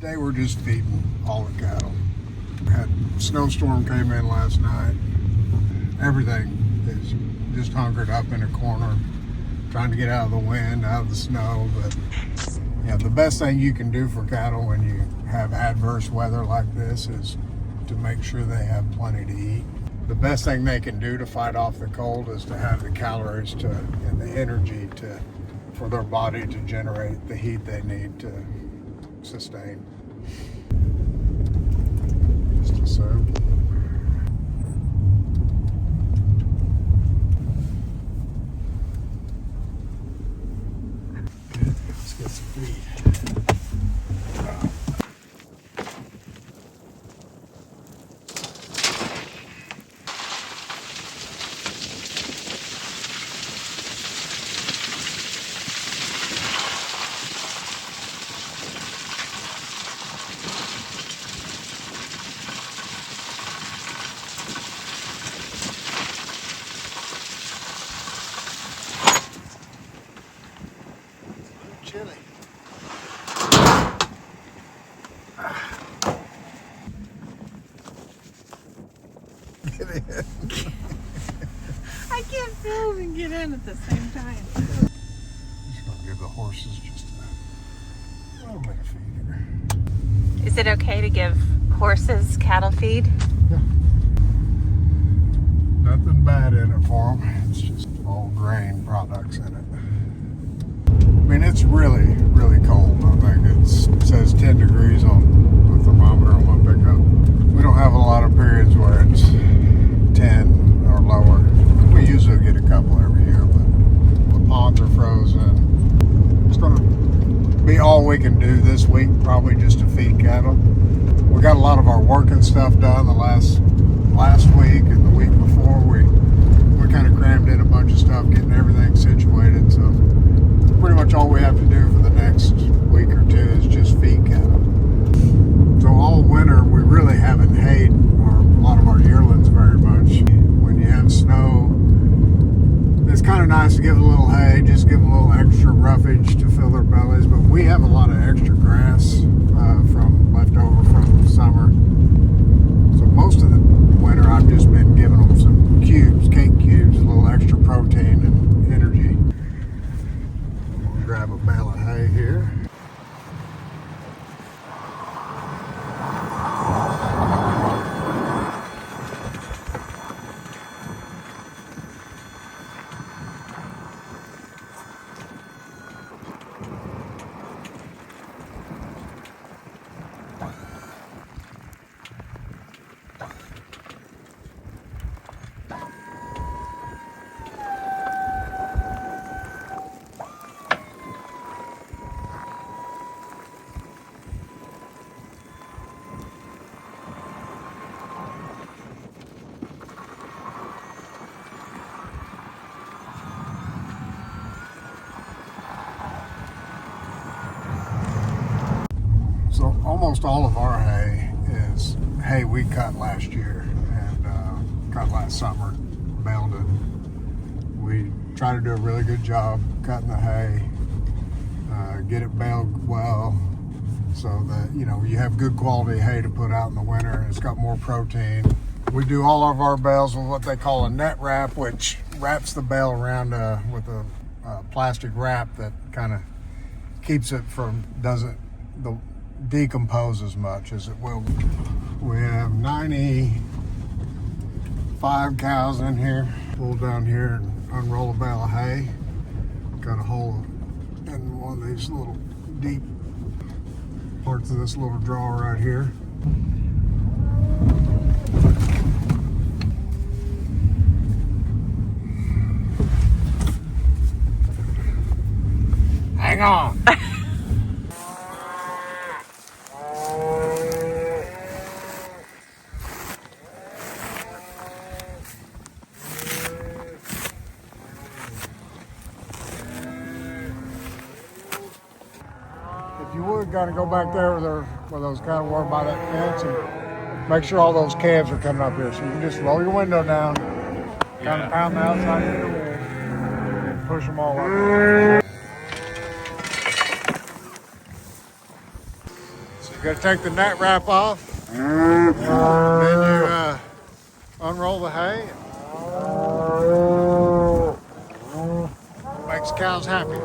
Today we're just feeding all the cattle. Had snowstorm came in last night. Everything is just hunkered up in a corner, trying to get out of the wind, out of the snow. But yeah, the best thing you can do for cattle when you have adverse weather like this is to make sure they have plenty to eat. The best thing they can do to fight off the cold is to have the calories and the energy for their body to generate the heat they need to sustain. Just assume. Let's get some feed. Chili. Get in. I can't film and get in at the same time. Just gonna give the horses just a little bit of feed here. Is it okay to give horses cattle feed? Yeah. Nothing bad in it for them. It's just all grain products in it. I mean, it's really, really cold. I think it says 10 degrees on the thermometer on my pickup. We don't have a lot of periods where it's 10 or lower. We usually get a couple every year, but the ponds are frozen. It's going to be all we can do this week, probably just to feed cattle. We got a lot of our working stuff done the last week and the week before. We kind of crammed in a bunch of stuff, getting everything situated. So pretty much all we have to do for the next week or two is just feed cattle. So all winter we really haven't hayed a lot of our yearlings very much. When you have snow, it's kind of nice to give a little hay, just give them a little extra roughage to fill their bellies. But we have a lot of extra grass from leftover from summer. So most of the winter I've just been giving them some cubes, cake cubes, a little extra protein and energy. Grab a bale of hay here. So almost all of our hay is hay we cut last year and cut last summer, baled it. We try to do a really good job cutting the hay, get it baled well so that you have good quality hay to put out in the winter. It's got more protein. We do all of our bales with what they call a net wrap, which wraps the bale around with a plastic wrap that kind of keeps it from decompose as much as it will. We have 95 cows in here. Pull down here and unroll a bale of hay. Got a hole in one of these little deep parts of this little drawer right here. Hang on. If you would, gotta go back there where those cattle were by that fence and make sure all those calves are coming up here. So you can just roll your window down, kind of pound the outside of the wall, and push them all up. So you got to take the net wrap off. Then you unroll the hay. Makes cows happy.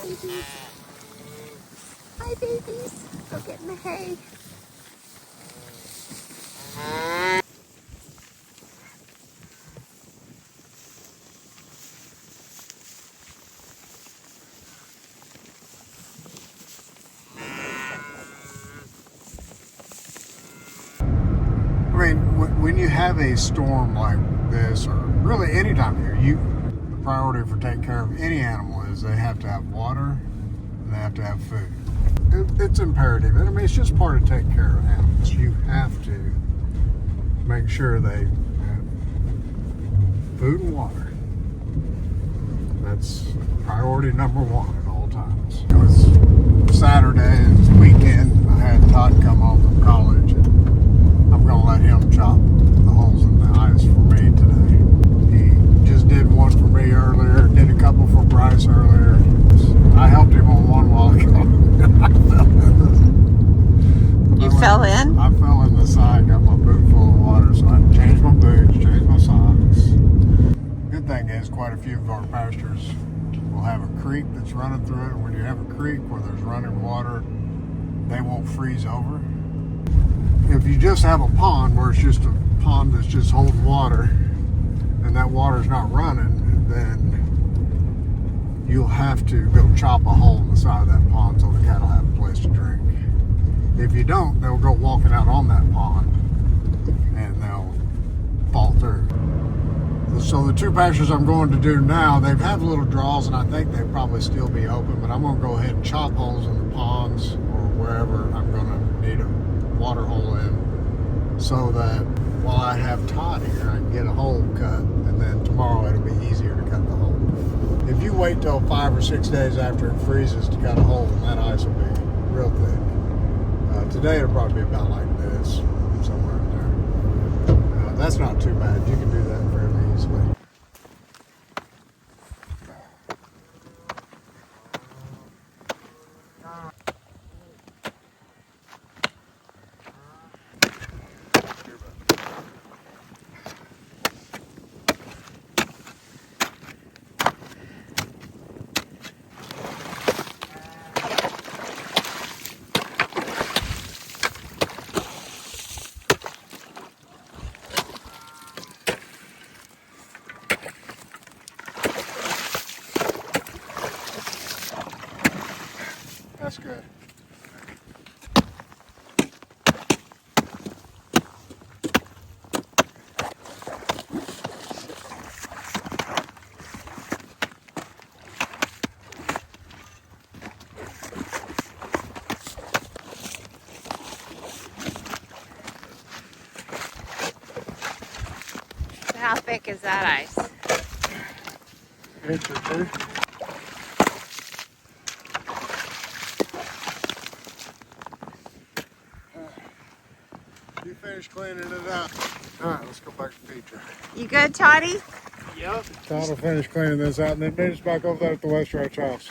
Babies. Hi, babies. Go get in the hay. I mean, when you have a storm like this, or really any time of year, the priority for taking care of any animal is they have to have water and they have to have food. It's imperative. I mean, it's just part of taking care of animals. You have to make sure they have food and water. That's priority number one at all times. It was Saturday, it was weekend. I had Todd come home from college, and I'm going to let him chop the holes in the ice for me today. He just did one for me earlier, did a couple for Bryce earlier. I helped him on one while ago. You fell in? I fell in the side, got my boot full of water, so I changed my boots, changed my socks. Good thing is quite a few of our pastures will have a creek that's running through it. And when you have a creek where there's running water, they won't freeze over. If you just have a pond where it's just a pond that's just holding water and that water's not running, then you'll have to go chop a hole in the side of that pond so the cattle have a place to drink. If you don't, they'll go walking out on that pond and they'll fall through. So the two pastures I'm going to do now, they have little draws and I think they'll probably still be open, but I'm going to go ahead and chop holes in the ponds or wherever I'm going to need a water hole in, so that while I have Todd here, I can get a hole cut, and then tomorrow it'll be easier to cut the hole. If you wait till 5 or 6 days after it freezes to cut a hole, then that ice will be real thick. Today it'll probably be about like this, somewhere in there. That's not too bad. You can do that fairly easily. That's good. How thick is that ice? Inch or two. You finished cleaning it up. All right, let's go back to feature. You good, Toddy? Yep. Todd will finish cleaning this out and then meet us back over there at the West Ranch house.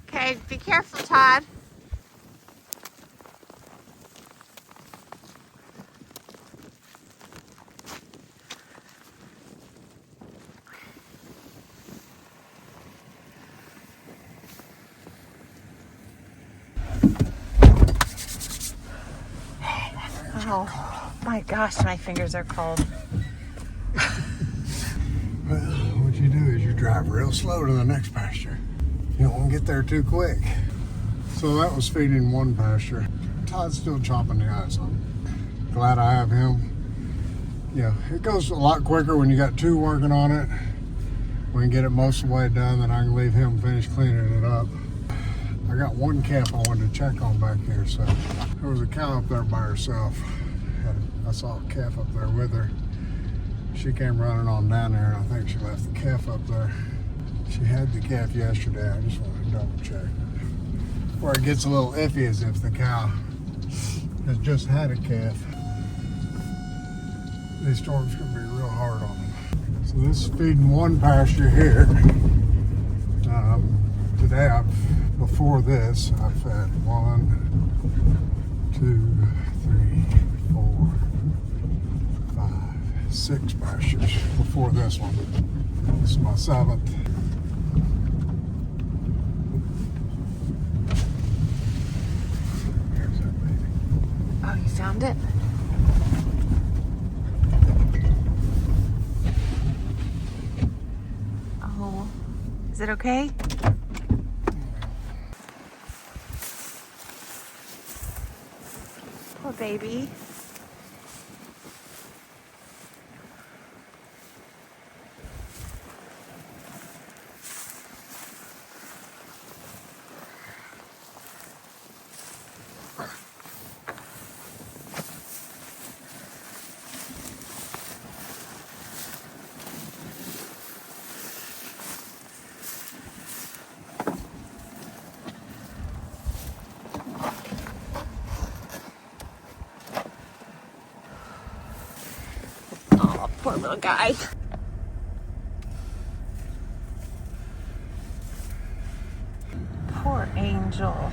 Okay, be careful, Todd. Oh my gosh, my fingers are cold. You drive real slow to the next pasture. You don't want to get there too quick. So that was feeding one pasture. Todd's still chopping the ice on. Glad I have him. Yeah, it goes a lot quicker when you got two working on it. We can get it most of the way done, then I can leave him finish cleaning it up. I got one calf I wanted to check on back here. So there was a cow up there by herself. I saw a calf up there with her. She came running on down there, and I think she left the calf up there. She had the calf yesterday. I just want to double check. Where it gets a little iffy is if the cow has just had a calf. These storms can be real hard on them. So this is feeding one pasture here. Today, before this, I fed 1, 2, 3, 4, 5, 6 pastures before this one. This is my 7th. There's that baby. Oh, you found it? Oh, is it okay? Poor baby. Oh, poor little guy. Poor Angel.